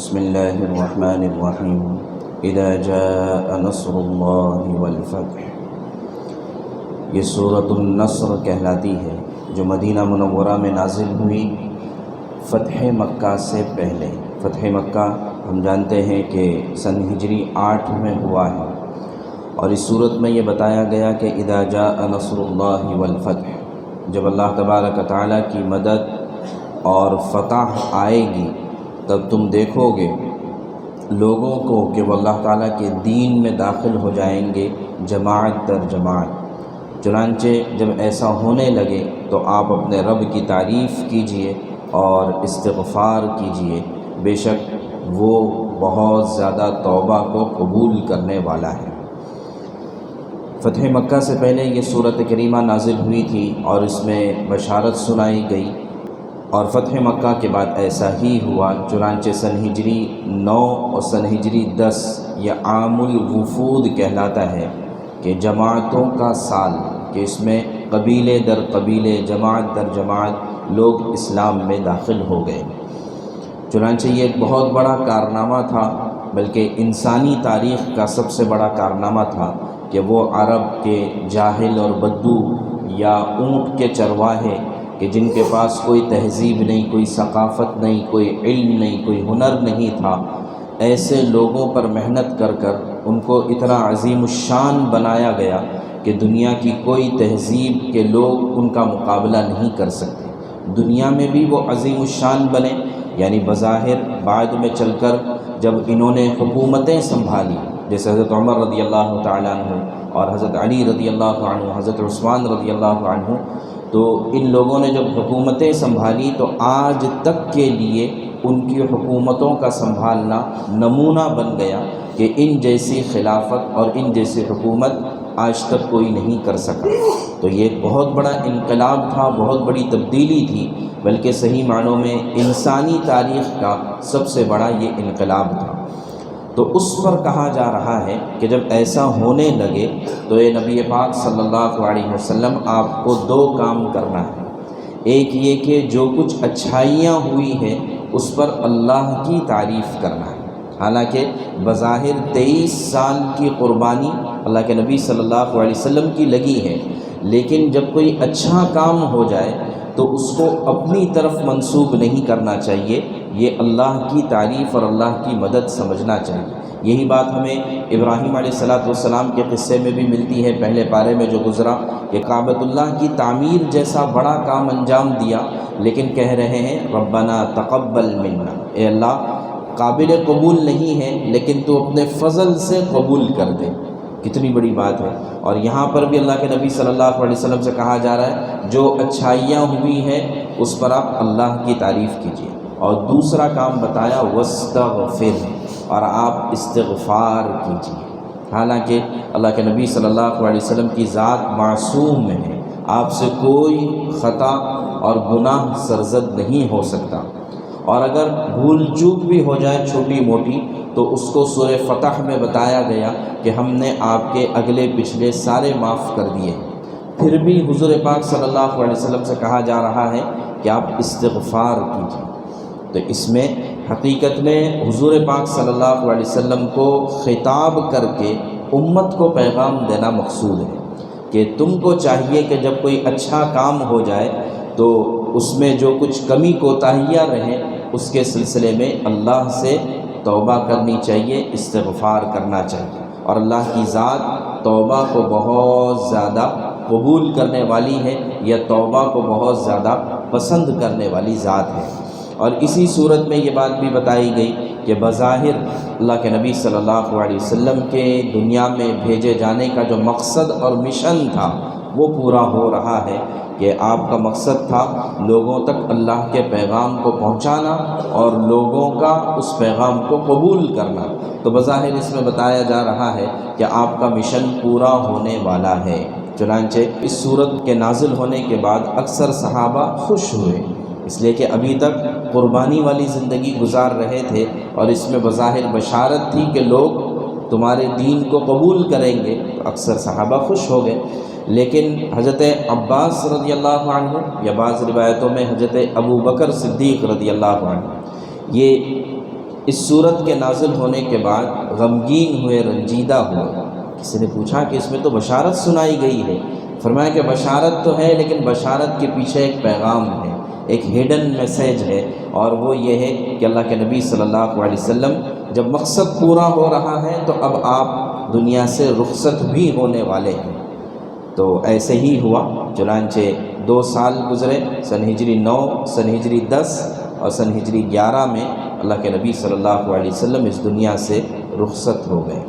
بسم اللہ الرحمن الرحیم اذا جاء نصر اللہ والفتح۔ یہ سورۃ النصر کہلاتی ہے جو مدینہ منورہ میں نازل ہوئی فتح مکہ سے پہلے۔ فتح مکہ ہم جانتے ہیں کہ سن ہجری 8 میں ہوا ہے، اور اس صورت میں یہ بتایا گیا کہ اذا جاء نصر اللہ والفتح، جب اللہ تبارک و تعالیٰ کی مدد اور فتح آئے گی تب تم دیکھو گے لوگوں کو کہ وہ اللہ تعالیٰ کے دین میں داخل ہو جائیں گے جماعت در جماعت۔ چنانچہ جب ایسا ہونے لگے تو آپ اپنے رب کی تعریف کیجئے اور استغفار کیجئے، بے شک وہ بہت زیادہ توبہ کو قبول کرنے والا ہے۔ فتح مکہ سے پہلے یہ سورۃ کریمہ نازل ہوئی تھی اور اس میں بشارت سنائی گئی، اور فتح مکہ کے بعد ایسا ہی ہوا۔ چنانچہ سن ہجری 9 اور سن ہجری 10 یہ عام الوفود کہلاتا ہے کہ جماعتوں کا سال، کہ اس میں قبیلے در قبیلے، جماعت در جماعت لوگ اسلام میں داخل ہو گئے۔ چنانچہ یہ ایک بہت بڑا کارنامہ تھا، بلکہ انسانی تاریخ کا سب سے بڑا کارنامہ تھا کہ وہ عرب کے جاہل اور بدو یا اونٹ کے چرواہے، کہ جن کے پاس کوئی تہذیب نہیں، کوئی ثقافت نہیں، کوئی علم نہیں، کوئی ہنر نہیں تھا، ایسے لوگوں پر محنت کر کر ان کو اتنا عظیم الشان بنایا گیا کہ دنیا کی کوئی تہذیب کے لوگ ان کا مقابلہ نہیں کر سکتے۔ دنیا میں بھی وہ عظیم الشان بنے، یعنی بظاہر بعد میں چل کر جب انہوں نے حکومتیں سنبھالی، جیسے حضرت عمر رضی اللہ تعالیٰ عنہ اور حضرت علی رضی اللہ عنہ، حضرت عثمان رضی اللہ عنہ، تو ان لوگوں نے جب حکومتیں سنبھالی تو آج تک کے لیے ان کی حکومتوں کا سنبھالنا نمونہ بن گیا کہ ان جیسی خلافت اور ان جیسی حکومت آج تک کوئی نہیں کر سکا۔ تو یہ ایک بہت بڑا انقلاب تھا، بہت بڑی تبدیلی تھی، بلکہ صحیح معنوں میں انسانی تاریخ کا سب سے بڑا یہ انقلاب تھا۔ تو اس پر کہا جا رہا ہے کہ جب ایسا ہونے لگے تو اے نبی پاک صلی اللہ علیہ وسلم، آپ کو 2 کام کرنا ہے۔ ایک یہ کہ جو کچھ اچھائیاں ہوئی ہیں اس پر اللہ کی تعریف کرنا ہے۔ حالانکہ بظاہر 23 سال کی قربانی اللہ کے نبی صلی اللہ علیہ وسلم کی لگی ہے، لیکن جب کوئی اچھا کام ہو جائے تو اس کو اپنی طرف منسوب نہیں کرنا چاہیے، یہ اللہ کی تعریف اور اللہ کی مدد سمجھنا چاہیے۔ یہی بات ہمیں ابراہیم علیہ السلام کے قصے میں بھی ملتی ہے، پہلے پارے میں جو گزرا، کہ کعبۃ اللہ کی تعمیر جیسا بڑا کام انجام دیا، لیکن کہہ رہے ہیں ربنا تقبل منا، اے اللہ قابل قبول نہیں ہے لیکن تو اپنے فضل سے قبول کر دے۔ کتنی بڑی بات ہے۔ اور یہاں پر بھی اللہ کے نبی صلی اللہ علیہ وسلم سے کہا جا رہا ہے جو اچھائیاں ہوئی ہیں اس پر آپ اللہ کی تعریف کیجیے۔ اور دوسرا کام بتایا واستغفر، اور آپ استغفار کیجیے۔ حالانکہ اللہ کے نبی صلی اللہ علیہ وسلم کی ذات معصوم ہے، آپ سے کوئی خطا اور گناہ سرزد نہیں ہو سکتا، اور اگر بھول چوک بھی ہو جائے چھوٹی موٹی تو اس کو سورہ فتح میں بتایا گیا کہ ہم نے آپ کے اگلے پچھلے سارے معاف کر دیے۔ پھر بھی حضور پاک صلی اللہ علیہ وسلم سے کہا جا رہا ہے کہ آپ استغفار کیجیے۔ تو اس میں حقیقت میں حضور پاک صلی اللہ علیہ وسلم کو خطاب کر کے امت کو پیغام دینا مقصود ہے کہ تم کو چاہیے کہ جب کوئی اچھا کام ہو جائے تو اس میں جو کچھ کمی کوتاہیاں رہیں اس کے سلسلے میں اللہ سے توبہ کرنی چاہیے، استغفار کرنا چاہیے، اور اللہ کی ذات توبہ کو بہت زیادہ قبول کرنے والی ہے، یا توبہ کو بہت زیادہ پسند کرنے والی ذات ہے۔ اور اسی صورت میں یہ بات بھی بتائی گئی کہ بظاہر اللہ کے نبی صلی اللہ علیہ وسلم کے دنیا میں بھیجے جانے کا جو مقصد اور مشن تھا وہ پورا ہو رہا ہے، کہ آپ کا مقصد تھا لوگوں تک اللہ کے پیغام کو پہنچانا اور لوگوں کا اس پیغام کو قبول کرنا۔ تو بظاہر اس میں بتایا جا رہا ہے کہ آپ کا مشن پورا ہونے والا ہے۔ چنانچہ اس صورت کے نازل ہونے کے بعد اکثر صحابہ خوش ہوئے، اس لیے کہ ابھی تک قربانی والی زندگی گزار رہے تھے، اور اس میں بظاہر بشارت تھی کہ لوگ تمہارے دین کو قبول کریں گے، تو اکثر صحابہ خوش ہو گئے۔ لیکن حضرت عباس رضی اللہ عنہ، یا بعض روایتوں میں حضرت ابو بکر صدیق رضی اللہ عنہ، یہ اس صورت کے نازل ہونے کے بعد غمگین ہوئے، رنجیدہ ہوئے۔ کسی نے پوچھا کہ اس میں تو بشارت سنائی گئی ہے۔ فرمایا کہ بشارت تو ہے، لیکن بشارت کے پیچھے ایک پیغام ہے، ایک ہڈن میسیج ہے، اور وہ یہ ہے کہ اللہ کے نبی صلی اللہ علیہ وسلم جب مقصد پورا ہو رہا ہے تو اب آپ دنیا سے رخصت بھی ہونے والے ہیں۔ تو ایسے ہی ہوا، چنانچہ 2 سال گزرے، سن ہجری 9، سن ہجری 10 اور سن ہجری 11 میں اللہ کے نبی صلی اللہ علیہ وسلم اس دنیا سے رخصت ہو گئے۔